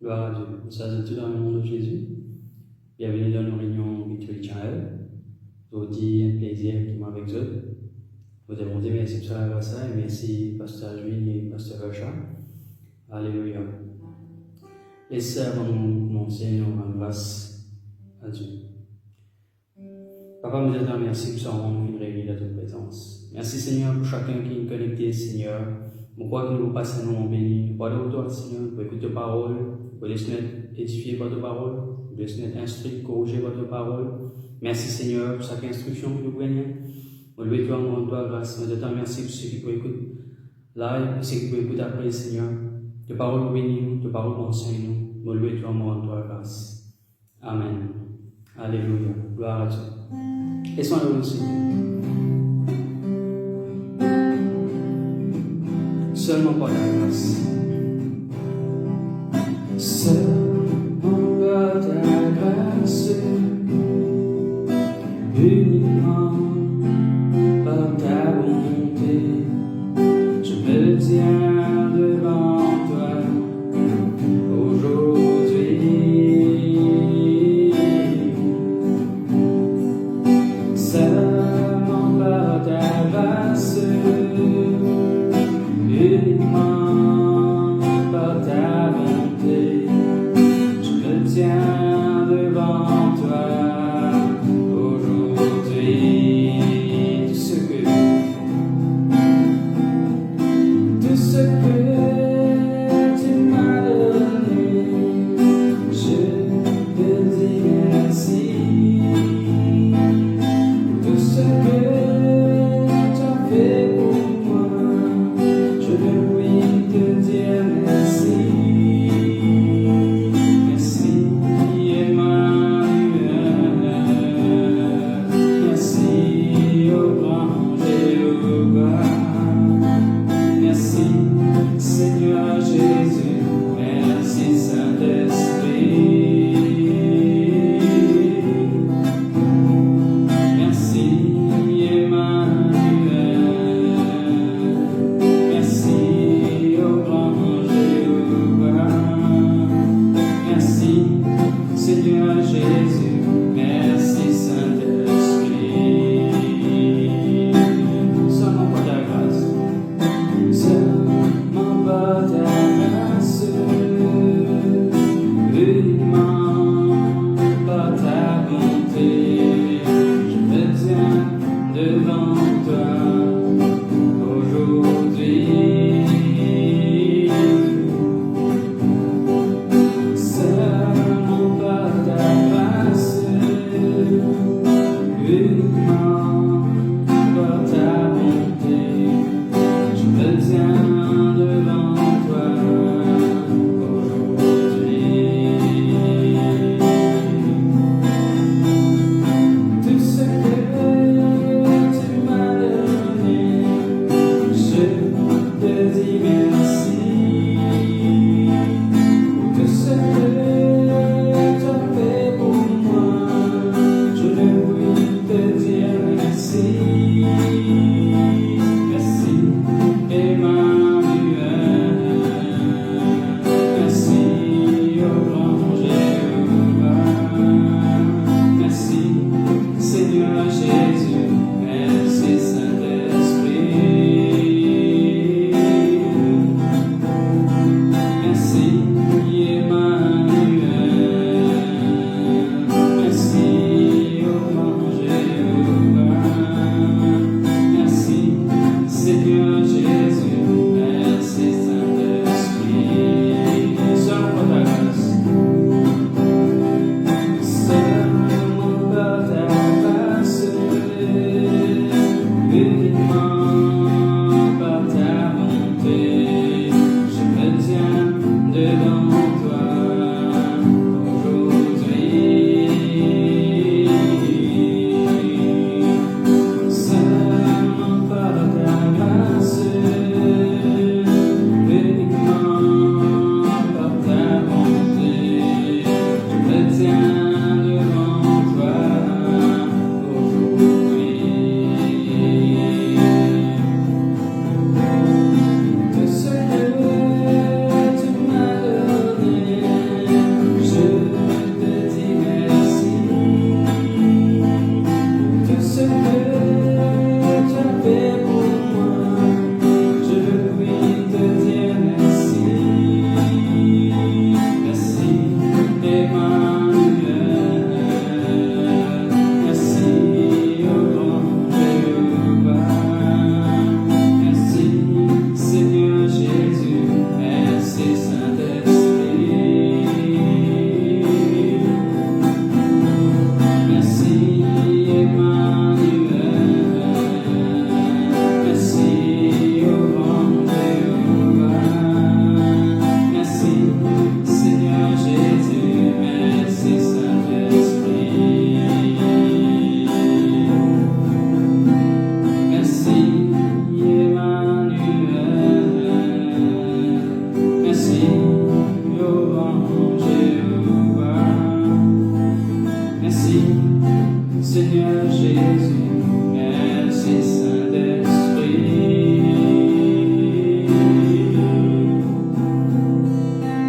Gloire à Dieu. Nous sommes tous dans le nom de Jésus. Bienvenue dans nos réunions victorielles. Aujourd'hui, un plaisir qui m'a avec eux. Nous devons dire merci pour la grâce et merci Pasteur Jules et Pasteur Rocha. Alléluia. Les sœurs vont nous commencer, nous rendre grâce à Dieu. Papa, nous te remercie pour ce moment qui nous réunit à ta présence. Merci Seigneur pour chacun qui est connecté, Seigneur. Pourquoi que nous passons un moment béni. Pas de toi, Seigneur, pour écouter ta parole, pour laisser nous édifier par ta parole, pour laisser nous instruire, corriger par ta parole. Merci Seigneur pour chaque instruction que nous prenons. Nous louons toi, nous rendons toi grâce. Nous te remercie pour ceux qui peuvent écouter là et pour ceux qui peuvent écouter après, Seigneur. Ta parole nous bénit, ta parole nous enseigne nous. Nous louons toi, nous rendons toi grâce. Amen. Alléluia. Gloire à Dieu. Laissons-nous Seigneur. Seulement par la grâce. Seulement par ta grâce. Uniquement par ta bonté. Je me tiens devant toi aujourd'hui. Seulement par ta grâce. Uniquement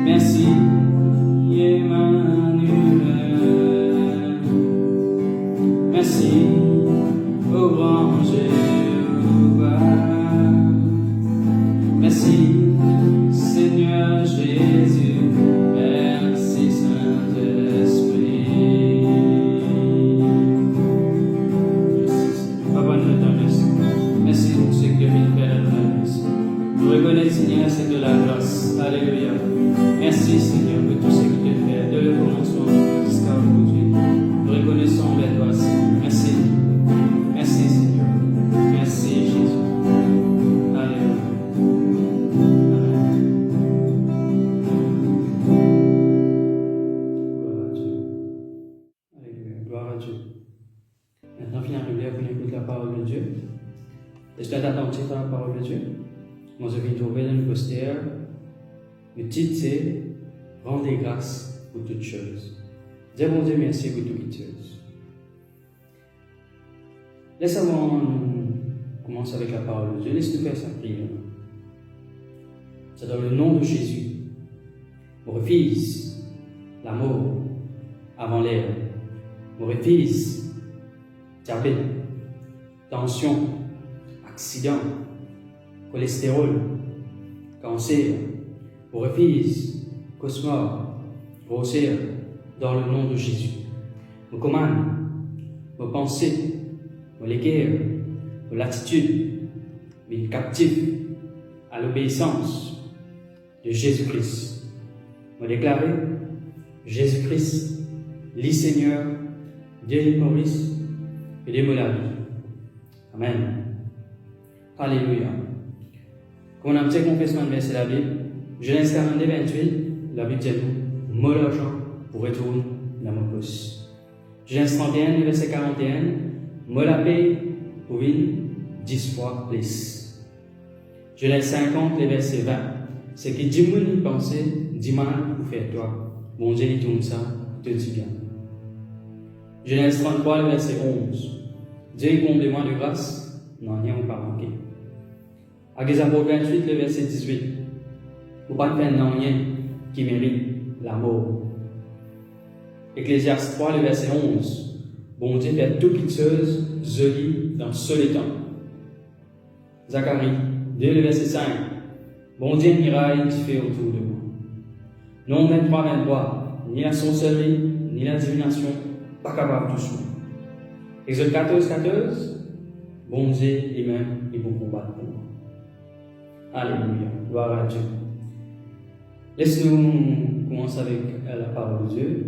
Merci, Emmanuel. Merci, ô grand Jéhovah. Merci, Seigneur Jésus. Merci, Saint-Esprit. Papa, nous te remercions. Merci pour ce que tu viens de faire dans la vie. Nous reconnaissons, Seigneur, c'est de la grâce. Alléluia. Merci, Seigneur, pour tout ce que tu fais, de le commencement jusqu'à aujourd'hui. Nous reconnaissons envers toi, Seigneur. Merci. Merci, Seigneur. Merci, Jésus. Alléluia. Amen. Gloire à Dieu. Alléluia. Gloire à Dieu. Maintenant, viens arriver pour écouter la parole de Dieu. Est-ce que tu as attentif à la parole de Dieu? Moi, je viens trouver dans le postère. Le titre, c'est « Rendez grâce pour toutes choses ». Dis bon Dieu merci pour toutes choses. Laisse-moi commencer avec la parole de Dieu. Laisse-nous faire sa prière. C'est dans le nom de Jésus. On refuse la mort avant l'ère. On refuse diabète, tension, accident, cholestérol, cancer. On refuse cauchemar, grosseur, dans le nom de Jésus. On commande nos pensées, nos léguères, nos attitudes, mais captifs à l'obéissance de Jésus-Christ. On déclare Jésus-Christ, le Seigneur, Dieu de Maurice et de la vie. Amen. Alléluia. Quand on a un petit confessement de verset de la Bible, Genèse 42, 28, la Bible dit nous, mot l'argent pour retourner dans mon poste. Genèse 31, verset 41, mot la paix pour une 10 fois plus. Genèse 50, verset 20, c'est que 10 000 pensées, 10 mal pour faire toi. Bon Dieu, il tourne ça, te dit bien. Genèse 33, verset 11, Dieu est comble-moi de grâce, non, rien pas manqué. Exode 28, le verset 18. Vous ne pas faire rien qui mérite la mort. Ecclésiaste 3, le verset 11. Bon Dieu fait toutes choses jolies dans seul temps. Zacharie 2, le verset 5. Bon Dieu miraille qui fait autour de moi. Non 23, 23. Ni la sorcellerie, ni la divination, pas capable de toucher. Exode 14, 14. Bon Dieu lui-même, il vous combattre pour moi. Alléluia. Gloire à Dieu. Laisse-nous commencer avec la parole de Dieu.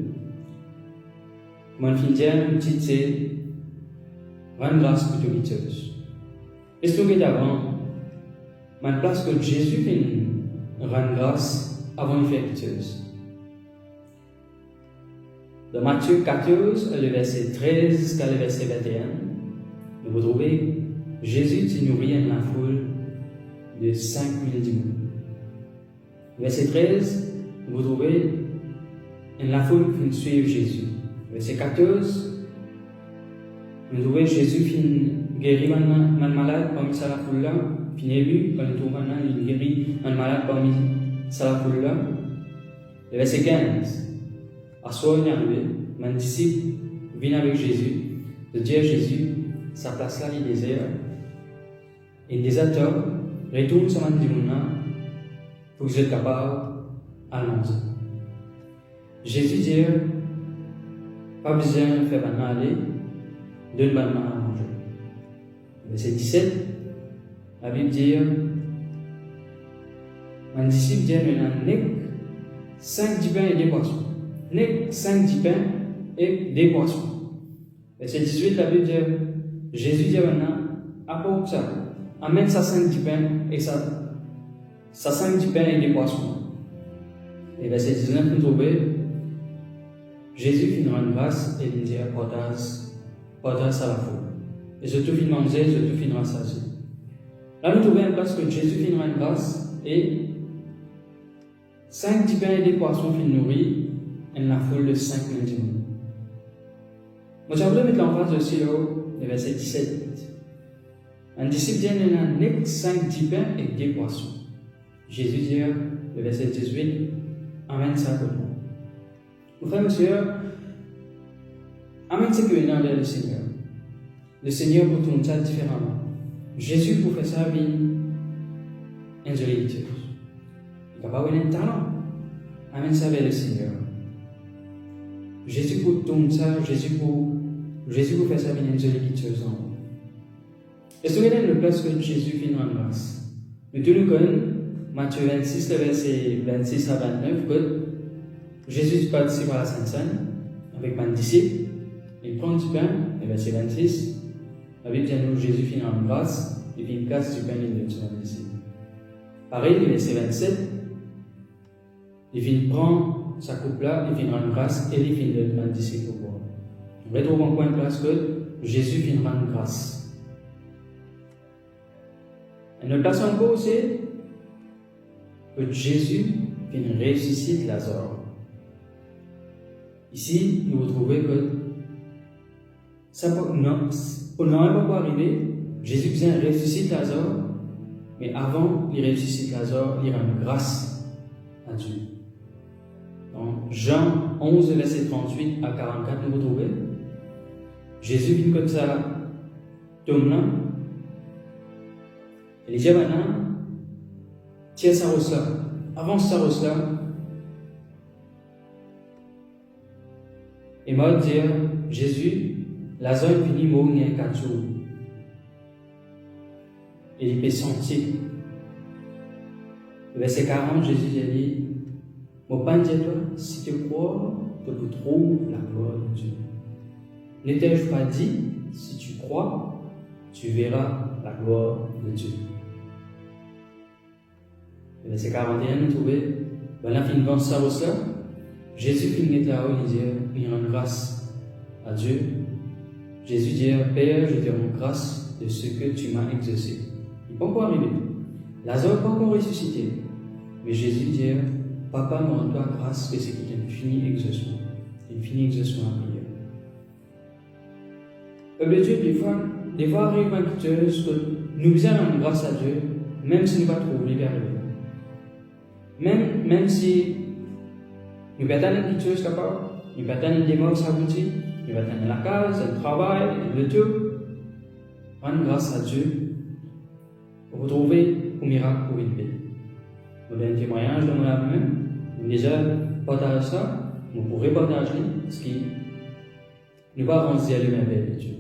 Mon finir, le titre c'est rendre grâce pour toutes choses. Laisse-nous que d'avant, ma place que Jésus fait rendre grâce avant de faire toutes choses. Dans Matthieu 14, le verset 13 jusqu'à le verset 21, nous retrouvons Jésus qui nourrit la foule de 5000 démons. Verset 13, vous trouvez la foule qui suit Jésus. Verset 14, vous trouvez Jésus qui guérit un malade parmi sa foule là, qui est élu, quand il trouve il guérit un malade parmi sa foule là. Verset 15, à soi il est arrivé, mon disciple vient avec Jésus, de dire à Jésus, sa place là il est désert, et des acteurs retournent sur mon démon là, pour que vous êtes capable à manger. Jésus dit, pas besoin de faire banane aller, donne banane à manger. Verset 17, la Bible dit, mon disciple dit, il y a 5 10 pains et des poissons. 5 10 pains et des poissons. Verset 18, la Bible dit, Jésus dit maintenant, apporte ça, amène ça 5 10 pains et ça 5 10 pains et des poissons. Et verset 19, nous trouvons Jésus fit nous rendre grâce et il dit portage à la foule. Et je te fin manger, je te fin rassasier. Là, nous trouvons une place que Jésus fit nous rendre grâce et 5 10 pains et des poissons fin nourris et la foule de 5000 démons. Moi, j'aimerais mettre l'emphase aussi là, le verset 17. Un disciple dit il y a 5 10 pains et des poissons. Jésus dit, le verset 18, amène ça pour nous. Mon frère, monsieur, amène ce que nous avons vers le Seigneur. Le Seigneur pour tourner ça différemment. Jésus pour faire ça, une jolie chose. Il n'a pas eu un talent. Amène ça vers le Seigneur. Jésus pour tourner ça, Jésus pour faire ça, une jolie chose en haut. Est-ce que vous avez le place que Jésus vient en grâce? Nous tous nous connaissons Matthieu 26, le verset 26 à 29, que Jésus participe à la Sainte Seine avec ses disciples. Il prend du pain, le verset 26. La Bible dit nous Jésus vient en grâce, il vient casse du pain et il donne sur les disciples. Pareil, le verset 27, il vient prendre sa coupe là, il vient en grâce et il vient donner aux disciples pour boire. On retrouve encore une place que Jésus vient rendre grâce. Une autre place encore, c'est que Jésus vient ressusciter Lazare. Ici, nous retrouvons que ça pour ne pas arriver, Jésus vient ressusciter Lazare, mais avant il ressuscite Lazare, il rend grâce à Dieu. Donc, Jean 11, verset 38 à 44, nous retrouvons Jésus vient comme ça, tombe là. Et il dit maintenant, tiens sa rosse là, avance sa rosse là. Et moi, dire, Jésus, Lazare finit mourir il y a 4 jours. Et il peut sentir. Le verset 40, Jésus dit, mon Père, toi, si tu crois, tu trouves la gloire de Dieu. Ne t'ai-je pas dit, si tu crois, tu verras la gloire de Dieu. Le verset 41, nous trouvons, voilà, fin de sa rosse là, Jésus finit là-haut, il rend grâce à Dieu. Jésus dit, Père, je te rends grâce de ce que tu m'as exaucé. Il n'est pas encore arrivé. Lazare n'est pas encore ressuscité. Mais Jésus dit, Papa, me rends-toi grâce de ce qui est un fini exaucement. Un fini exaucement à prière. Peuple de Dieu, des fois arrive quelque chose que nous besoin rendre grâce à Dieu, même si nous ne pas trop libérés. Même si nous perdons quelque chose capable, nous perdons des morts aboutis, nous perdons la case, le travail, le tout, rendre grâce à Dieu pour retrouver un miracle pour une paix. Nous avons un témoignage de moi-même, nous déjà partagé ça, nous pourrons partager parce que nous pas avancer à l'humain de Dieu.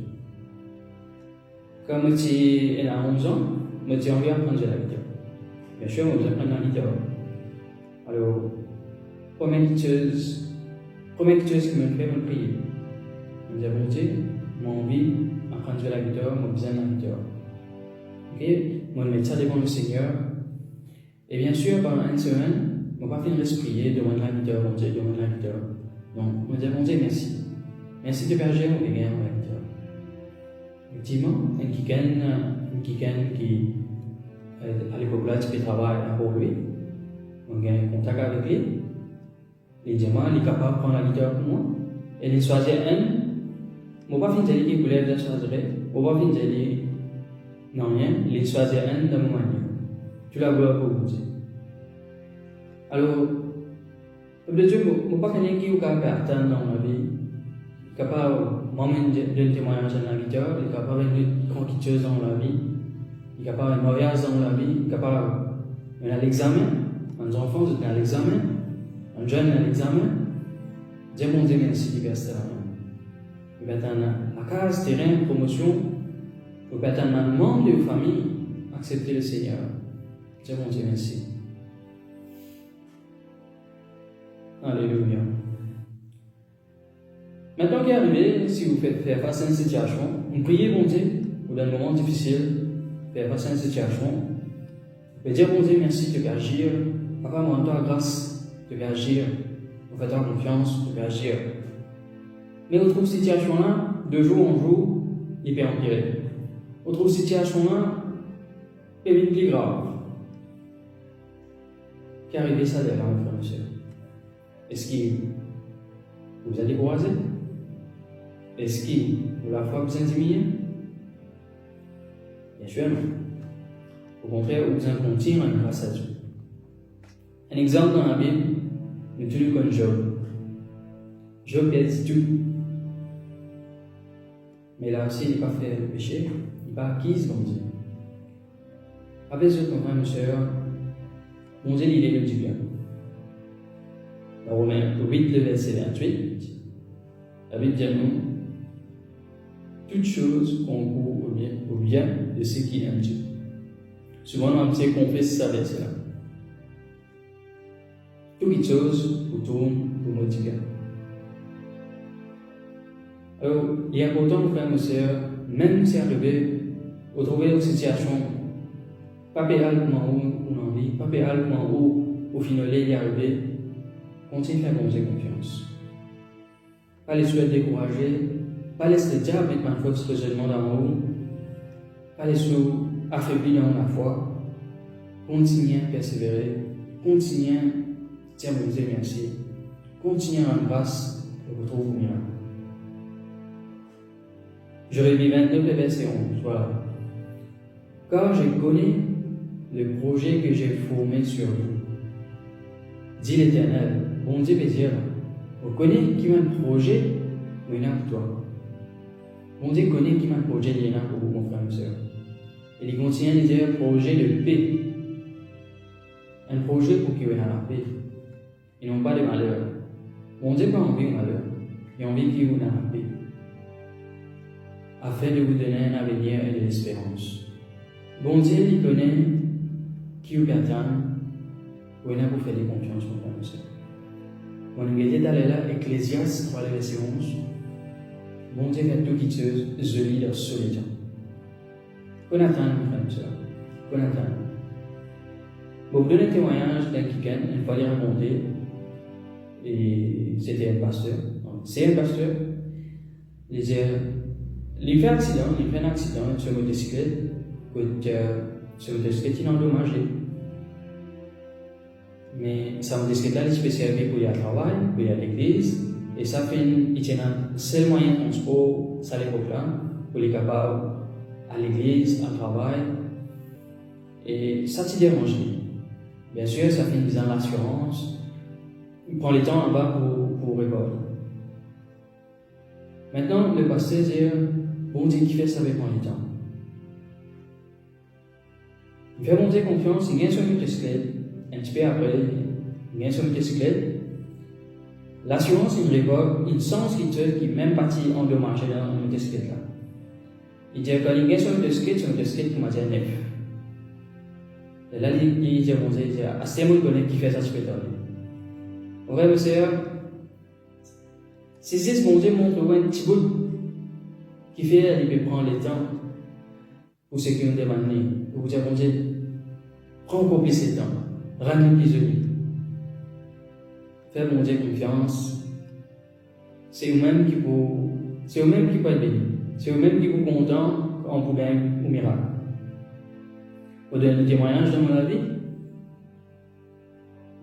Quand j'ai 11 ans, j'ai envie d'apprendre la guitare. Bien sûr, je vais apprendre la guitare. Alors, première chose qui me fait me prier. Je me dis, bon Dieu, j'ai envie d'apprendre la guitare, j'ai besoin de la guitare. Ok? Je vais mettre ça devant le Seigneur. Et bien sûr, pendant une semaine, je ne vais pas finir de prier, devant la guitare, bon Dieu, devant la guitare. Donc, je me dis, bon Dieu, merci. Merci de berger, on va gagner la guitare. Effectivement, un Kiken qui, à l'époque là, tu peux travailler pour lui. On a un contact avec lui. Il dit, moi, il est capable de prendre la guitare pour moi. Et il choisit un. Je ne vais pas finir de dire qu'il voulait bien choisir. Je ne vais pas finir de dire non, rien. Il choisit un de mon manière. Tu l'as gloire pour vous. Alors, le Dieu, je ne vais pas quelqu'un qui est capable d'attendre dans la vie. Capable de donner témoignage dans la guitare, il est capable de faire quelque chose dans la vie. Il est capable de mariage dans la vie. Il est capable d'aller à l'examen. Les enfants, ils sont à l'examen. Un jeune à l'examen, Dieu mon Dieu, merci de verser la main. Il va être la case, terrain, promotion. Il va être un membre de famille, accepter le Seigneur. Dieu mon Dieu, merci. Alléluia. Maintenant qui est arrivé, si vous faites faire face à une situation, vous priez mon Dieu, ou dans un moment difficile, faire face à une situation, vous pouvez dire mon Dieu, merci de agir. Papa, moi, toi, grâce. De réagir, vous faites confiance, de réagir. Mais autre situation-là, de jour en jour, il peut empirer. Autre situation-là, il est plus grave. Qu'arrive ça derrière, mon frère, monsieur? Est-ce qu'il vous a découragé? Est-ce qu'il vous la foi vous intimide? Bien sûr, non. Au contraire, vous en continuez grâce à Dieu. Un exemple dans la Bible, nous tous comme Job. Job perd tout. Mais là aussi, il n'a pas fait le péché, il n'a pas acquis bon Dieu. Après ce frères et sœurs, bon Dieu, il est le bien. Dans Romains 8, le verset 28, la Bible dit nous, toutes choses concourent au bien de ceux qui aiment Dieu. Souvent, on sait qu'on fait ça avec cela. Toutes choses tournent pour notre bien. Alors, il est important, frères et sœurs, même si arrivé, au trouver une situation, pas péal comment on a envie, pas péal comment au final il est arrivé, continuez à faire bon Dieu confiance. Pas les souhaiter décourager, pas laisser le diable mettre ma faute seulement dans vous, pas les sous affaiblir dans la foi, continuez à persévérer, continuez à dire bon Dieu merci, continuez à rendre grâce et vous trouver miracle. Jérémie 29, verset 11, voilà. Car je connais le projet que j'ai formé sur vous, dit l'Éternel. Bon Dieu veut dire, vous connaissez qui m'a un projet, mais il y en a pour toi. Bon Dieu connaît qui m'a un projet, il y en a pour vous, mon frère et soeur. Et il continue à dire projet de paix. Un projet pour qu'il y ait la paix. Et non pas de malheur. Bon Dieu n'a pas envie de malheur. Il a envie qu'il y ait la paix. Afin de vous donner un avenir et de l'espérance. Bon Dieu, il connaît qui vous perdant, ou il a pour faire des confiances, mon frère et soeur. On a regardé dans là, Ecclésiaste 3, verset 11. Bon Dieu fait tout qui se lit dans ce temps. Qu'on attend, mon frère et soeur. Qu'on attend. Bon, vous donnez un témoignage d'un week-end, une fois il est remonté, et c'était un pasteur. C'est un pasteur. Il disait, il fait un accident sur une motocyclette, sur une motocyclette, il est endommagé. Mais sa motocyclette est spécialisée pour y aller au travail, pour y aller à l'église, et ça fait il tient un seul moyen de transport, ça l'époque-là, pour être capable à l'église, au travail, et ça te dérange. Bien sûr, ça fait une mise en assurance, il prend le temps en bas pour récolter. Maintenant, le pasteur dit, bon Dieu qui fait ça avec moi le temps. Il fait bon Dieu confiance, il gagne son motocyclette, un petit peu après, il gagne son motocyclette. L'assurance, il récolte, il sent qui est même parti endommagé dans la motocyclette là. Il dit, quand il gagne son motocyclette qui m'a dit neuf. Et là, il dit, bon Dieu, à ce moment, il connaît qui fait ça, tu peux t'en aller. Au vrai, monsieur, si c'est bon Dieu montre un petit bout qui fait, il peut prendre le temps pour ce qui nous demande, pour vous dire, bon Dieu, prends encore plus de temps, rends-nous plus unis. Fais bon Dieu confiance. C'est eux-mêmes qui peuvent être bénis. C'est eux-mêmes qui vous content en problème ou miracle. Vous donnez un témoignage dans mon vie.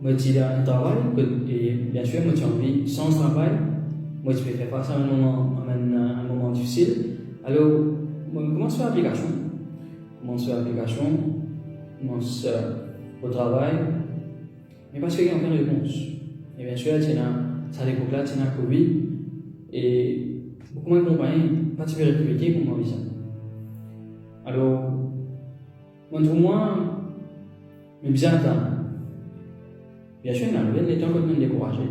Moi, je suis un travail, et bien sûr, moi, j'ai envie sans travail. Moi, je peux faire face à un moment difficile. Alors, moi, je commence à faire l'application. Je commence au travail. Mais parce qu'il y a plein de réponses. Et bien sûr, ça l'époque là, il y a Covid. Et beaucoup de compagnies, pas de républicains pour moi, ça. Alors, moi, mais bien attendre. Bien sûr, il y a des temps que je découragé.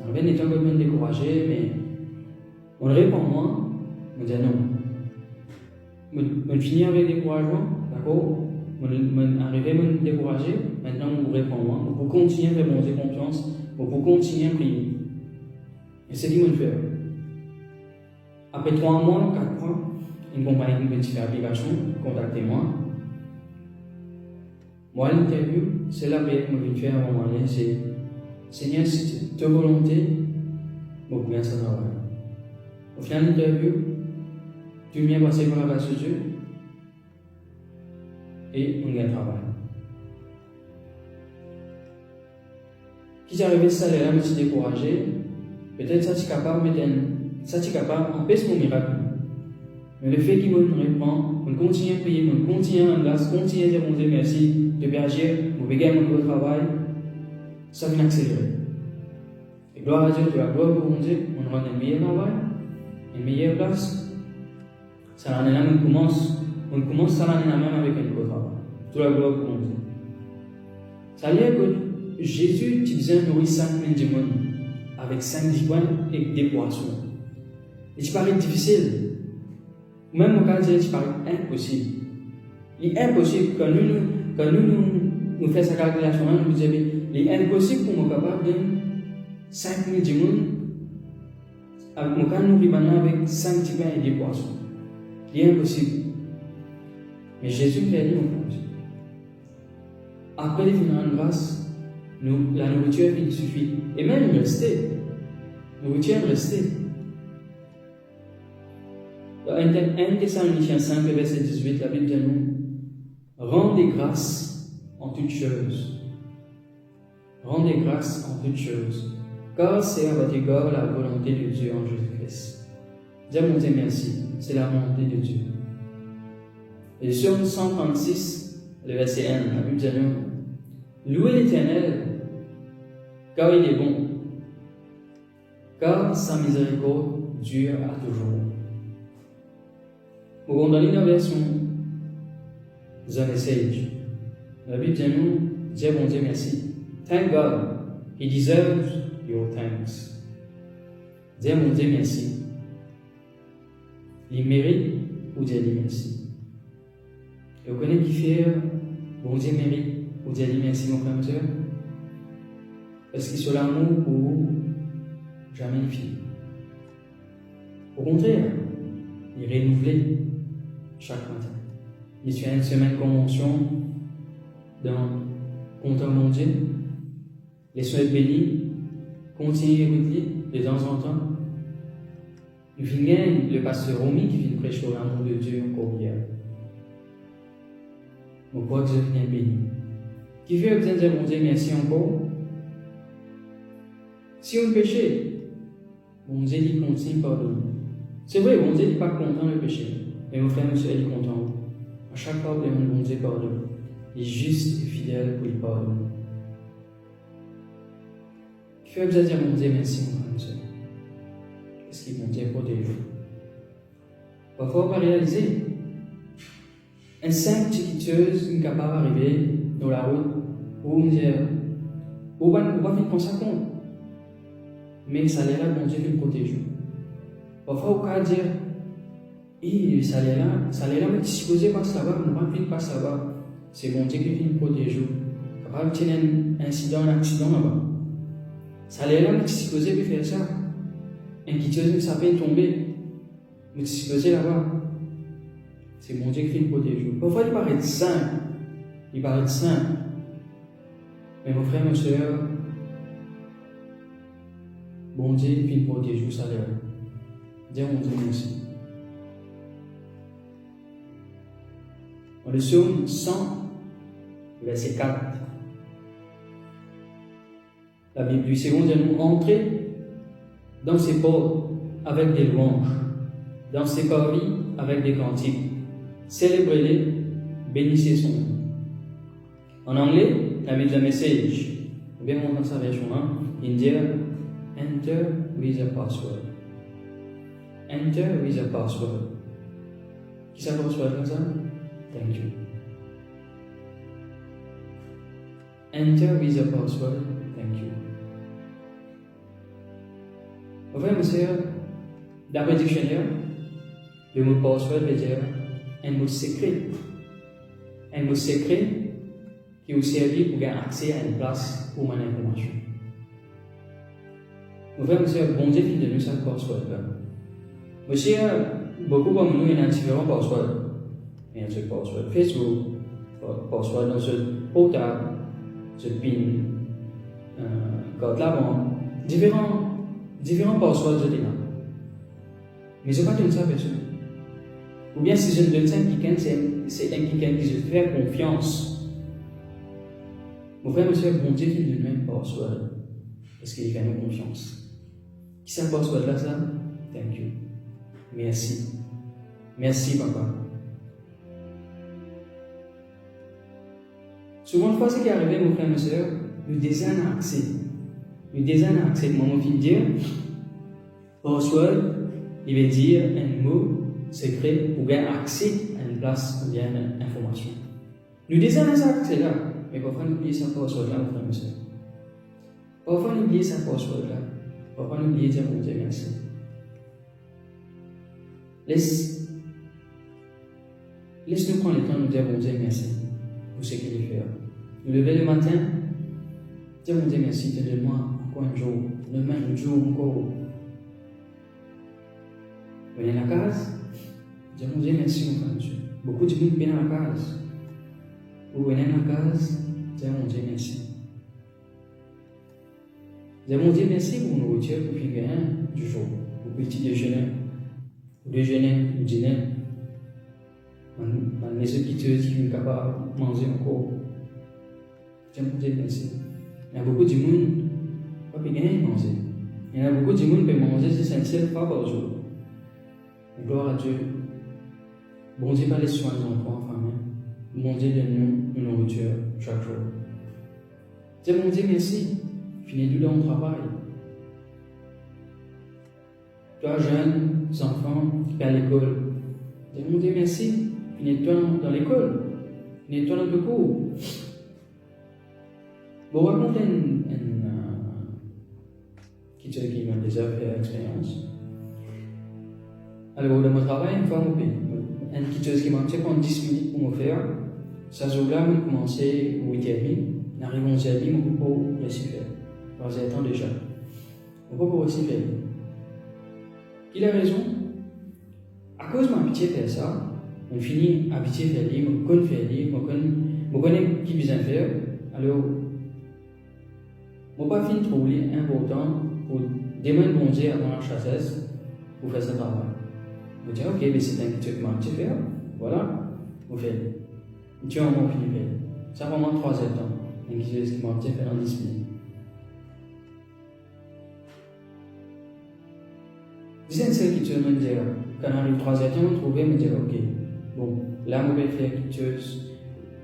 Il y a des temps que je découragé, mais on répond moi, on dit non. On finit avec découragement, d'accord? On arrive à me décourager, maintenant on répond moi. On peut continuer à faire bon Dieu confiance, on peut continuer à prier. Et c'est ce qu'il faut faire. Après 3 mois, 4 mois, une compagnie qui peut faire application, contactez-moi. Moi, l'interview, c'est la prière que je vais faire à un moment donné, c'est Seigneur, si c'est ta volonté, je vais bien ça travailler. Au final de l'interview, tu viens passer par la grâce de Dieu et on gagne travail. Qui j'arrive à ce salaire-là, je me suis découragé, peut-être ça c'est capable d'empêcher mon miracle. Mais le fait qu'il me reprend, on continue à prier, on continue à grâce, continue à dire mon Dieu merci, de bien agir, vous pouvez gagner mon travail, ça vient accélérer. Et gloire à Dieu, tu as gloire pour mon Dieu, on aura un meilleur travail, une meilleure place. Ça l'année là, on commence ça l'année là même avec un gros travail. Tout la gloire pour mon Dieu. Ça veut dire que Jésus, tu disais, nourrit 5000 démons avec 5 pains et des poissons. Et tu paraît difficile. Même au cas de dire, tu paraît impossible. Il est impossible quand nous faisons cette calculation, nous disons, il est impossible pour nous capables de 5000 démons avec mon cas, nous vivons avec 5 petits pains et des poissons. Il est impossible. Mais Jésus nous a dit, mon frère. Après les finances de grâce, la nourriture il suffit. Et même rester. Nourriture rester. Dans 1 Thessaloniciens 5, verset 18, la Bible dit nous rendez grâce en toutes choses. Rendez grâce en toutes choses. Car c'est à votre égard la volonté de Dieu en Jésus-Christ. Dis mon Dieu merci. C'est la volonté de Dieu. Et sur 136, le verset 1, la Bible dit nous louez l'Éternel, car il est bon, car sa miséricorde dure à toujours. Au dans la version The Message, la Bible dit nous, Dieu bon Dieu merci. Thank God, He deserves your thanks. Dieu mon Dieu merci. Il mérite ou Dieu dit merci. Et vous connaissez qui fait bon Dieu mérite ou Dieu dit merci mon frère et soeur? Parce qu'il est sur l'amour pour jamais une fille. Au contraire, il est renouvelé chaque matin. Il suit une semaine de convention dans Content mon Dieu. Les soins bénis, continuez à écouter de temps en temps. Il vient le pasteur Romy qui vient prêcher l'amour de Dieu encore hier. Mon croit que Dieu vient béni. Qui fait besoin de dire mon Dieu merci encore? Si on péché, mon Dieu dit continue pardonne. C'est vrai, mon Dieu n'est pas content le péché, mais mon frère, monsieur, il est content. À chaque fois que mon Dieu pardonne, il est juste et fidèle pour lui pardonner. Qui fait besoin de dire mon Dieu merci, mon frère, monsieur? Qu'est-ce qu'il mon Dieu protège? Parfois, on va réaliser. Un simple petiteuse incapable d'arriver dans la route où on dit, on va vite prendre ça compte. Mais ça l'air là, bon Dieu qui me protège. Parfois, on va dire, ça l'air là, mais si vous passe là-bas, on va vite passer là-bas. C'est bon Dieu qui me protège. Capable de tenir un accident là-bas. Ça l'air là, mais si vous peut faire ça. Un petiteuse, ça peut tomber. Mais si vous là-bas, c'est mon Dieu qui me protège. Parfois, il paraît simple. Mais mon frère, ma soeur, bon Dieu qui me protège, ça l'air. Dis mon Dieu merci. Dans le psaume 100, verset 4, la Bible du second dit nous entrer dans ses portes avec des louanges, dans ses parvis avec des cantiques. Célébrez-les, bénissez son nom. En anglais, la Bible Message, ou bien dans sa version 1, il dit Enter with a password. Enter with a password. Qui ça password comme ça? Thank you. Enter with a password. Thank you. Vous voyez, monsieur, d'après le dictionnaire, le mot password veut dire un mot secret. Un mot secret qui vous servi pour gagner accès à une place pour une information. Vous voyez, monsieur, bon Dieu qui donne ça le password. Monsieur, beaucoup comme nous, il y a différents passwords. Il y a un password Facebook, password dans ce portable, ce PIN, code la banque, différents passwords de là. Mais je ne pas donner ça, bien sûr. Ou bien si je ne donne ça à quelqu'un, c'est un quelqu'un qui se fait confiance. Mon frère, monsieur, bon Dieu qui donne même password, parce qu'il fait nous confiance. Qui c'est le password là, ça? Thank you. Merci. Merci, papa. Souvent, une fois, ce qui est arrivé, mon frère, ma soeur, nous déjà accès. Nous déjà accès. Comment on dire? Password, il veut dire un mot secret pour gagner accès à une place ou bien une information. Nous déjà accès là, mais parfois nous oublions ça password là, mon frère, monsieur. Parfois nous oublions ça password là. Parfois nous oublions de dire bon Dieu merci. Laisse-nous prendre le temps de nous dire bon Dieu merci pour ce qu'il fait. Nous lever le matin, dire bon Dieu merci, donne-moi encore un jour, donne-moi un jour encore. Venez à la case, dire bon Dieu merci, mon frère, monsieur. Beaucoup de monde viennent à la case. Vous venez à la case, dire mon Dieu merci. Dire mon Dieu merci pour nous nourriture, pour finir du jour, pour petit déjeuner, pour déjeuner, pour dîner. Les hôpiteuses qui sont capables de manger encore. J'aime vous dire merci. Il y a beaucoup de monde qui ne peuvent pas manger. Il y a beaucoup de monde qui peuvent manger 5 fois par jour. Gloire à Dieu. Bon Dieu, pas les soins des enfants, famille. Bon Dieu, donne-nous une nourriture chaque jour. Dis mon Dieu, merci. Finis-nous dans le travail. Toi, jeunes enfants qui sont à l'école, dis mon Dieu, merci. Finis-toi dans l'école. Finis-toi dans le cours. Bon, on va raconter qui a déjà fait l'expérience. Alors, dans mon travail, une fois, une petite qui m'a dit 10 minutes pour me faire. Ça jour-là, on commençait au 8h30. On arrive à 11h30, on ne peut pas réussir faire. Alors, j'attends déjà. On ne peut pas réussir faire. Il a raison. À cause de ma pitié faire ça, on finit à pitié faire lire, on connaît faire lire, on connaît qui besoin faire. Alors, on n'a pas fini de trouver important pour demander bon Dieu avant la chassesse pour faire ce travail. On dit ok, mais c'est un petit truc que tu fais, voilà, vous faites. Tu as un moment fini de faire. Ça prend moins 3 heures de temps. Un petit truc que tu fais en 10 minutes. Disais celle qui tu me dire, quand on arrive 3 heures de temps, on trouve, me dire ok, bon, là, on va faire quelque chose,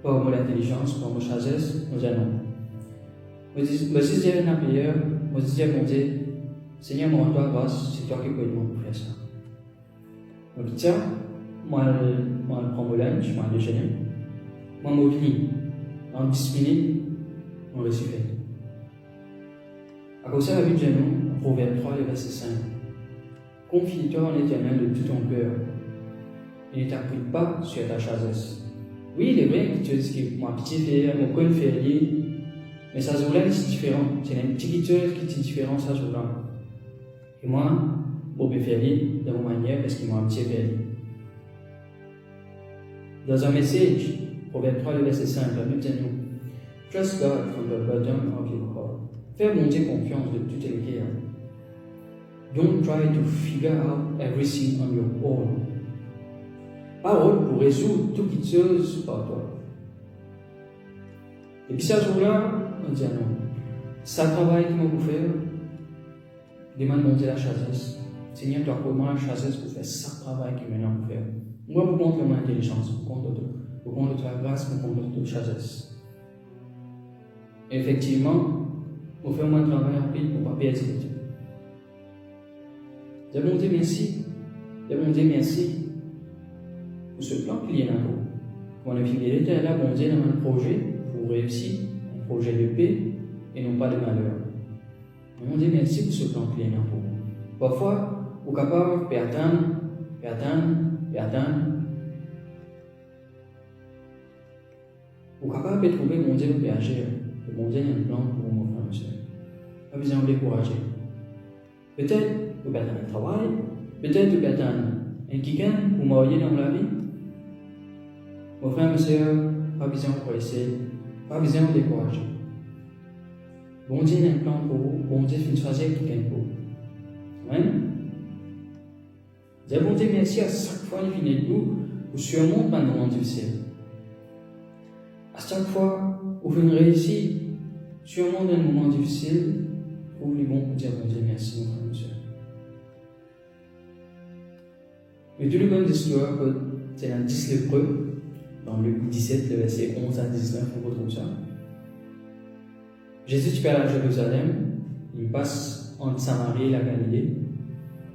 pas au mot d'intelligence, pas au mot de sagesse, on dit non. Je dis à un prière, je dis à mon Dieu, Seigneur, moi, toi, grâce, c'est toi qui peux pour faire ça. Donc, tiens, moi, je prends mon lunch, moi, je déjeuner. Moi, je finis. En 10 minutes, on le fait. À cause de ça, la vie de Jésus, Proverbe 3, le verset 5. Confie-toi en l'Éternel de tout ton cœur et ne t'appuie pas sur ta chassesse. Oui, il est vrai que tu dis que moi, petit faire, mon con fait lire, mais ça jour-là, c'est différent. C'est une petite chose qui est différente, ça jour-là. Et moi, je peux faire lire de ma manière parce qu'il m'a un petit fait. Dans un message, Proverbe 3, le verset 5, la Bible dit nous, Trust God from the bottom of your heart. Fais mon Dieu confiance de tout ton cœur. Don't try to figure out everything on your own. Parole pour résoudre toute chose par toi. Et puis, ce jour-là, on dit non. Ça travail qu'il m'a pour faire, demande mon Dieu la chassesse. Seigneur, toi, pour moi, la chassesse pour faire ça travail qu'il m'a pour faire. Moi, pour compte de mon intelligence, pour compte de ta grâce, pour compte de ta chassesse. Et effectivement, on fait moins de travail rapide pour ne pas perdre ce Dieu. Dis mon Dieu merci. Dis mon Dieu merci pour ce plan qu'il y a dans vous. Quand on a fidélité à là, bon Dieu dans un projet pour réussir, un projet de paix et non pas de malheur. Mon Dieu merci pour ce plan qu'il y a dans vous. Parfois, vous êtes capable d'attendre. Vous êtes capable de trouver mon Dieu pour agir. Et mon Dieu a un plan pour vous, mon frère, monsieur. Pas besoin de vous décourager. Peut-être vous êtes un travail, peut-être vous êtes un quelqu'un pour marier dans la vie. Mon frère, monsieur, pas besoin de essayer, pas besoin de décourager. Bon Dieu a un plan pour vous, bon Dieu fait choisir quelqu'un pour vous. Amen. Dis bon Dieu merci à chaque fois qu'il finit de vous, vous surmontez un moment difficile. À chaque fois où vous réussissez, surmontez un moment difficile, vous voulez bon pour dire bon Dieu merci, mon frère, monsieur. Mais tout le monde d'histoire, c'est un 10 lépreux, dans Luc 17, le verset 11 à 19, on retrouve ça. Jésus, tu pars à Jérusalem, il passe entre Samarie et la Galilée.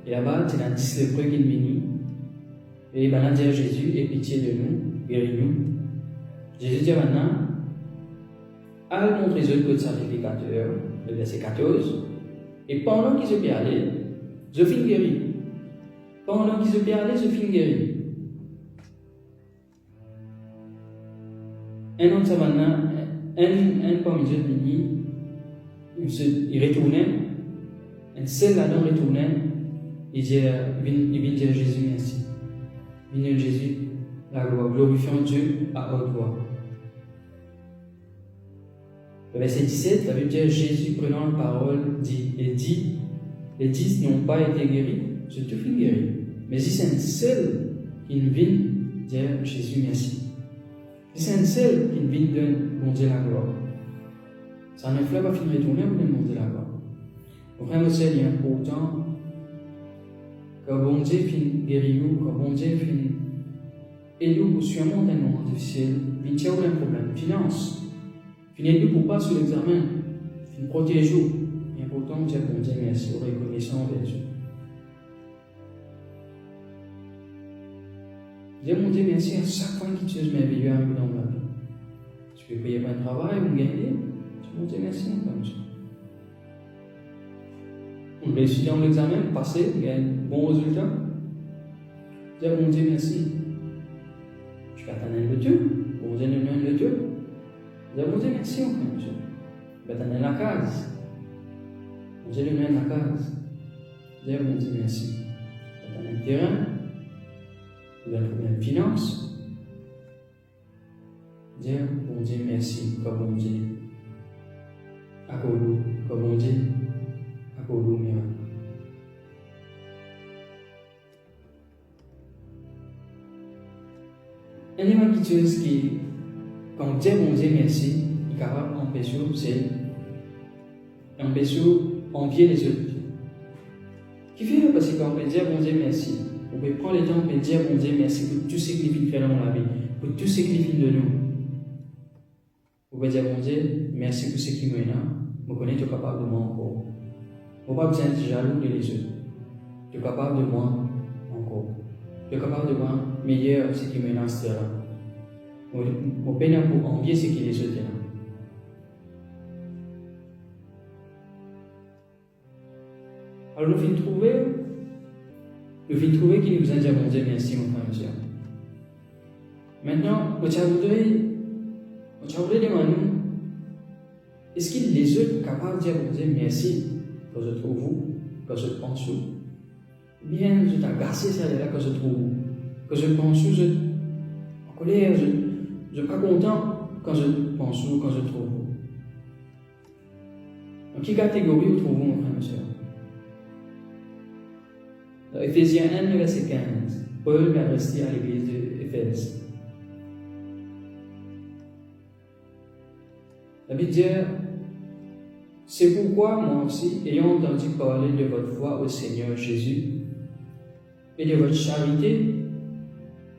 Et là-bas, tu as 10 lépreux qui viennent. Et il va dire à Jésus, aie pitié de nous, guéris-nous. Jésus dit maintenant, allez montrer le sacrificateur, le verset 14. Et pendant qu'ils se fait aller, je finis guéri. Pendant qu'ils se fait aller, je finis guéri. Un homme, ça maintenant, un parmi eux, il retournait, un seul là-dedans retournait, il vient dire Jésus merci. Il vient dire Jésus la gloire, glorifiant Dieu à haute voix. Le verset 17, la Bible dit Jésus prenant la parole dit, les 10 n'ont pas été guéris, je te fais guérir. Mais si c'est un seul qui vient dire Jésus merci. Si c'est un seul qui vient donner mon Dieu la gloire. Ça ne fait pas finir de retourner pour demander la gloire. Au frère, c'est important que bon Dieu finisse guérir nous, que bon Dieu finisse aider nous pour surmonter un moment difficile, finisse avoir un problème de finance, finisse nous pour passer sur l'examen, finisse protéger nous. Il est important de dire bon Dieu merci, reconnaissant envers Dieu. Dire mon Dieu merci à chaque fois qu'il te merveilleux dans ma vie. Tu peux payer pour un travail, ou gagner. Mon Dieu, merci, comme ça. On réussit dans l'examen, passer, il y a un bon résultat. Dire mon Dieu, merci. Tu vas t'en aller le Dieu. Bon Dieu, nous le Dieu. Dire mon Dieu, merci, comme ça. Tu vas t'en aller la case. Bon Dieu, nous la case. Dire mon Dieu, merci. Tu vas t'en aller le terrain. Tu vas trouver une finance. Dire bon Dieu, merci, comme bon Dieu. Akoudou, comme on dit, akoudou miracle. Un élément qui, quand on dit bon Dieu merci, il est capable d'empêcher, c'est empêcher envier les autres. Qui fait parce que quand on peut dire bon Dieu merci, on peut prendre le temps pour dire bon Dieu merci pour tout ce qu'il fait dans la vie, pour tout ce qu'il fait de nous. On peut dire bon Dieu merci pour ce qui nous est là. Je connais, tu es capable de moi encore. Je n'ai pas besoin d'être jaloux de les autres. Tu es capable de moi encore. Tu es capable de moi meilleur ce qui menace là. Je peine pour envier ce qui les autres là. Alors nous venons trouver qu'il nous a dit bon Dieu merci mon frère et soeur. Maintenant, je voudrais demander est-ce que les autres sont capables de dire bon Dieu merci quand je trouve vous, quand je pense vous? Bien, je t'agace ça là quand je trouve vous, quand je pense vous, je en colère, je ne suis pas content quand je pense vous, quand je trouve vous. Dans quelle catégorie vous trouvez-vous, mon frère et soeur? Dans Éphésiens 1, verset 15, Paul va rester à l'église d'Éphèse. La Bible dit c'est pourquoi moi aussi, ayant entendu parler de votre foi au Seigneur Jésus et de votre charité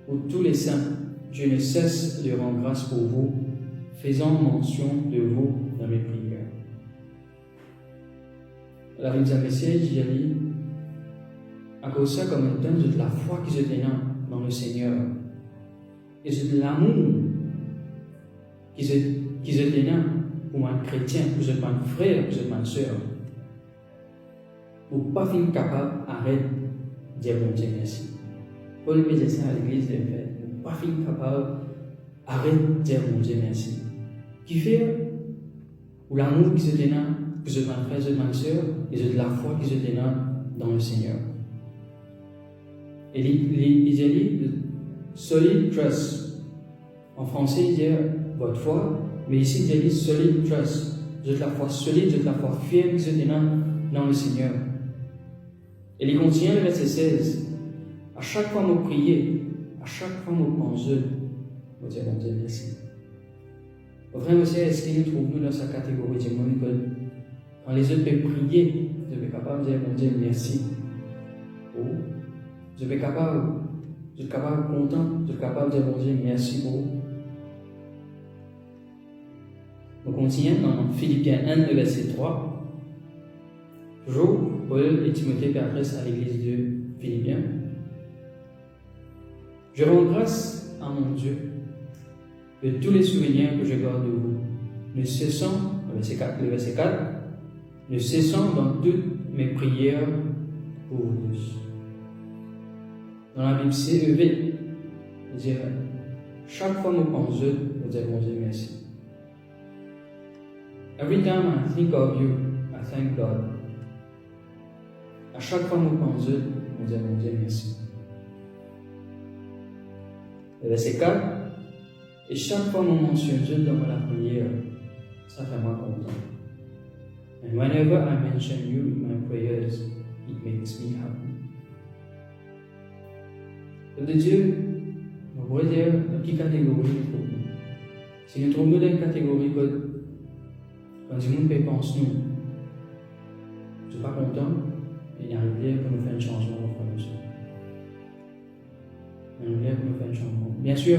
pour tous les saints, je ne cesse de rendre grâce pour vous, faisant mention de vous dans mes prières. La Bible dit à Messiah, j'ai dit, à cause de ça, comme un temps, j'ai de la foi qui se tient dans le Seigneur, et j'ai de l'amour qui se tient pour un chrétien, pour un frère, pour une soeur. Pour ne pas finir capable d'arrêter de dire bon Dieu merci. Paul me dit ça à l'église des frères. Pour ne pas finir capable d'arrêter de dire bon Dieu merci. Qui fait pour l'amour qui se tient pour un frère, pour une soeur, et de la foi qui se tient dans le Seigneur. Et il dit solid trust. En français, il dit votre foi. Mais ici, il dit solid trust. J'ai de la foi solide, j'ai de la foi ferme qui se tient dans le Seigneur. Et il continue le verset 16. À chaque fois que nous prions, à chaque fois que nous pensons, nous disons bon Dieu merci. Au frère aussi, est-ce qu'il nous trouve dans sa catégorie de monde que quand les autres peuvent prier, je suis capable de dire bon Dieu merci. Ou je suis capable content, je suis capable de dire bon Dieu merci pour vous. Donc on continue dans Philippiens 1, le verset 3. Toujours, Paul et Timothée s'adressent à l'église de Philippiens. Je rends grâce à mon Dieu de tous les souvenirs que je garde de vous. Nous cessons, le verset 4, nous cessons dans toutes mes prières pour vous tous. Dans la Bible, c'est élevé. Chaque fois que nous pensons, nous disons Dieu merci. Every time I think of you, I thank God. À chaque fois que nous pensons, nous disons Dieu merci. Le verset 4, et chaque fois que nous mentionnons Dieu dans la prière, ça fait moi content. And whenever I mention you in my prayers, it makes me happy. De Dieu, on pourrait dire une petite catégorie pour nous. Si nous trouvons dans une catégorie que quand du monde pense nous, je ne suis pas content, il y a un plaisir pour nous faire un changement au frère monsieur. Il y a un plaisir pour nous faire un changement. Bien sûr,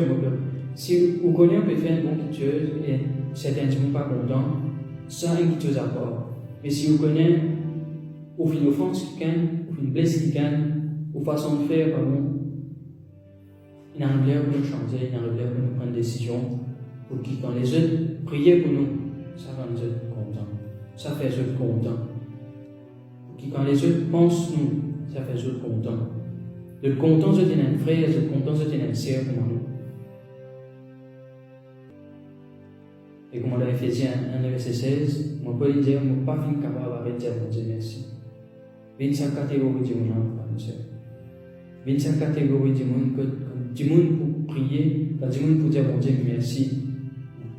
si vous connaissez, on peut faire une bonne quitteuse et certains ne sont pas contents, ça une quitteuse à part. Mais si vous connaissez, ou une offense quelqu'un, ou une blessure quelqu'un, ou façon de faire, pardon, il y a un plaisir pour nous changer, il y a un plaisir pour nous prendre des décisions, pour que quand les autres prient pour nous, ça rend les autres contents. Ça fait les autres contents. Pour que quand les autres pensent nous, ça fait les autres contents. Le content de un frère, le content de un sœur pour nous. Et comme on l'a Éphésiens 1, verset 16, moi, Paul dit, je ne suis pas capable de dire mon Dieu merci. Il y a une catégorie de monde, frère et sœur. Il y a une catégorie de monde que du monde pour prier, du monde pour dire mon Dieu merci.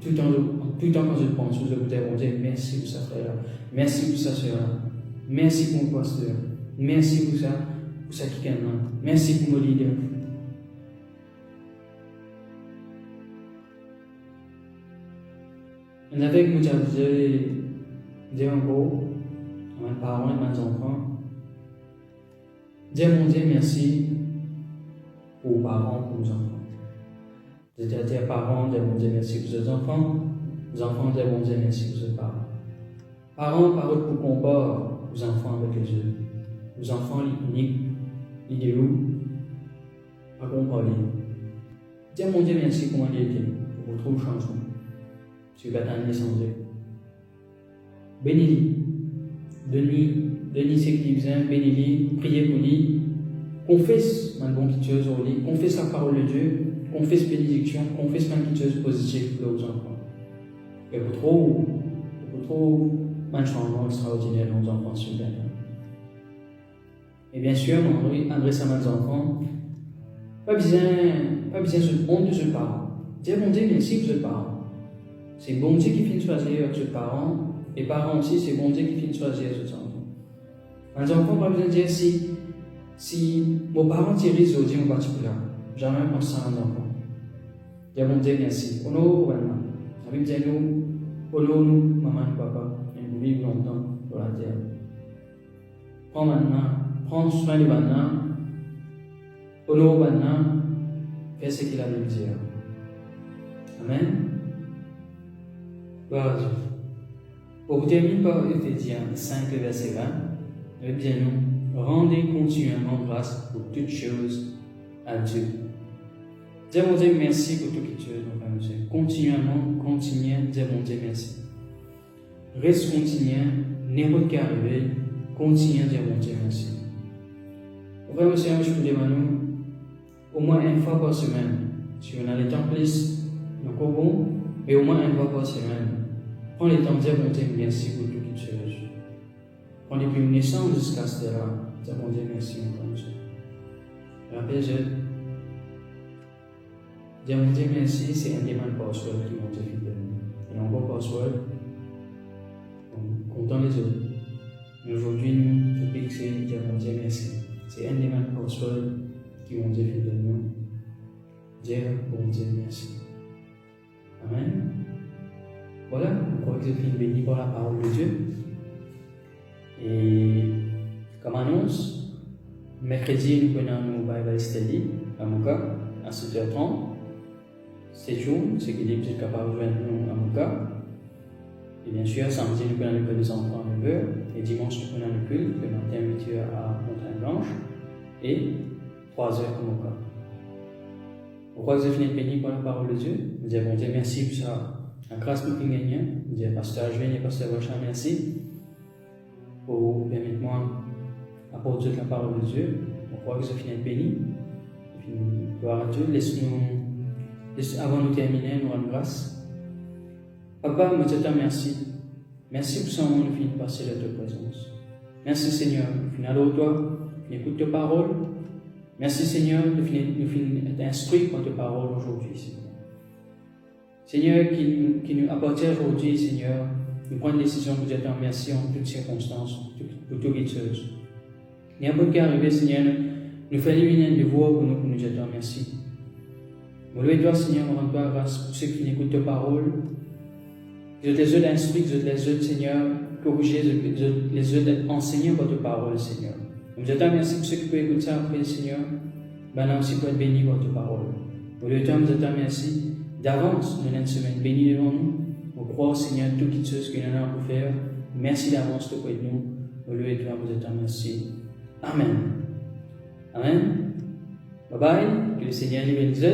Tout le temps quand je pense, je vous dire mon Dieu merci pour ça, frère. Merci pour ça, sœur. Merci pour mon pasteur. Merci pour ça qui est là. Merci pour mon leader. Et avec nous, dire encore à mes parents et à mes enfants, dire mon Dieu merci aux parents, pour nos enfants. C'est-à-dire, parents, dire mon Dieu merci pour leurs enfants, les enfants, dire mon Dieu merci pour leurs parents. Parents, parole pour combat aux enfants avec les autres. Aux enfants, uniques, idéaux, à comparer. Dire mon Dieu merci pour moi, pour votre changement. Si vous êtes un sans Dieu. Bénis-les. Donnez ce qu'il besoin, bénis-les, priez pour lui. Confesse ma bonne quitteuse au lit, confesse la parole de Dieu, confesse bénédiction, confesse ma quitteuse positive pour les enfants. Et pour trop, un changement extraordinaire dans nos enfants sur terre. Et bien sûr, on adresse à mes enfants, pas besoin de honte de ce parent. Dire mon Dieu merci pour ce parent. C'est bon Dieu qui finit de choisir ce parent, et parents aussi, c'est bon Dieu qui finit de choisir ce enfant. Les enfants, pas besoin de dire si vos parents tirent au Dieu en particulier. Jamais on pense à un enfant. Dire mon Dieu merci. On nous, vraiment. La Bible dit nous, maman et papa, et nous vivons longtemps sur la terre. Prends soin de maintenant. Honore maintenant. Fais ce qu'il a de dire. Amen. Gloire à Dieu. Pour terminer par Éphésiens 5, verset 20, eh bien nous, rendez continuellement grâce pour toutes choses à Dieu. Dire mon Dieu merci pour toutes choses, mon frère, monsieur. Continuez, dire mon Dieu merci. Reste continuant, n'importe qui arrive, continuez à dire mon Dieu merci. Mon frère, monsieur, je peux dire au moins une fois par semaine, si on a le temps plus, encore bon, mais au moins une fois par semaine. Prends le temps de dire mon Dieu merci pour toutes choses. Prends les plus naissances jusqu'à ce là, dire mon Dieu merci, mon frère, monsieur. Rappelez-je, dire mon Dieu merci, c'est un des mêmes passwords qui m'ont été fait de nous. Et encore password, content les autres. Mais aujourd'hui, nous, tout fixer, dire mon Dieu merci. C'est un des mêmes passwords qui m'ont été fait de nous. Dire mon Dieu merci. Amen. Voilà, je crois que je suis béni par la parole de Dieu. Et comme annonce, mercredi, nous prenons nos Bible Study à Moka à 7h30. C'est jour, c'est qu'il est capable de joindre nous à Moka. Et bien sûr, samedi, nous prenons le culte des enfants à 9h. Et dimanche, nous prenons le culte le matin 8h à Montagne Blanche. Et 3h à Moka. Au roi de finir béni par la parole de Dieu. Nous disons, bon Dieu, merci pour ça. La grâce pour qu'il gagne. Nous disons, pasteur Ajven et pasteur Rocha, merci pour permettre-moi d'apporter la parole de Dieu. Au roi de finir béni. Gloire à Dieu. Laisse-nous, avant de terminer, nous rendre grâce. Papa, nous te disons merci. Merci pour ce moment nous finissons de passer dans ta présence. Merci Seigneur, nous finissons de toi, nous écoutons ta parole. Merci Seigneur, nous finissons d'instruire par ta parole aujourd'hui, Seigneur. Seigneur, qui nous apporte aujourd'hui, Seigneur, nous prenons une décision pour dire merci en toutes circonstances, pour tout guetteuse. N'importe qui arrive, Seigneur, nous fait éliminer de voix pour nous dire merci. Nous louons toi, Seigneur, nous rendons toi grâce pour ceux qui écoutent ta parole. Je les ai d'instruire, je les ai, Seigneur, corriger, je les ai enseigner par ta parole, Seigneur. Nous te merci pour ceux qui peuvent écouter ça après, Seigneur. Maintenant aussi pour être béni par ta parole. Au lieu de nous te merci d'avance, nous avons une semaine bénie devant nous. Nous croyons, Seigneur, tout ce que nous avons pour faire. Merci d'avance pour être nous. Au lieu de nous te merci. Amen. Amen. Bye bye. Que le Seigneur nous bénisse.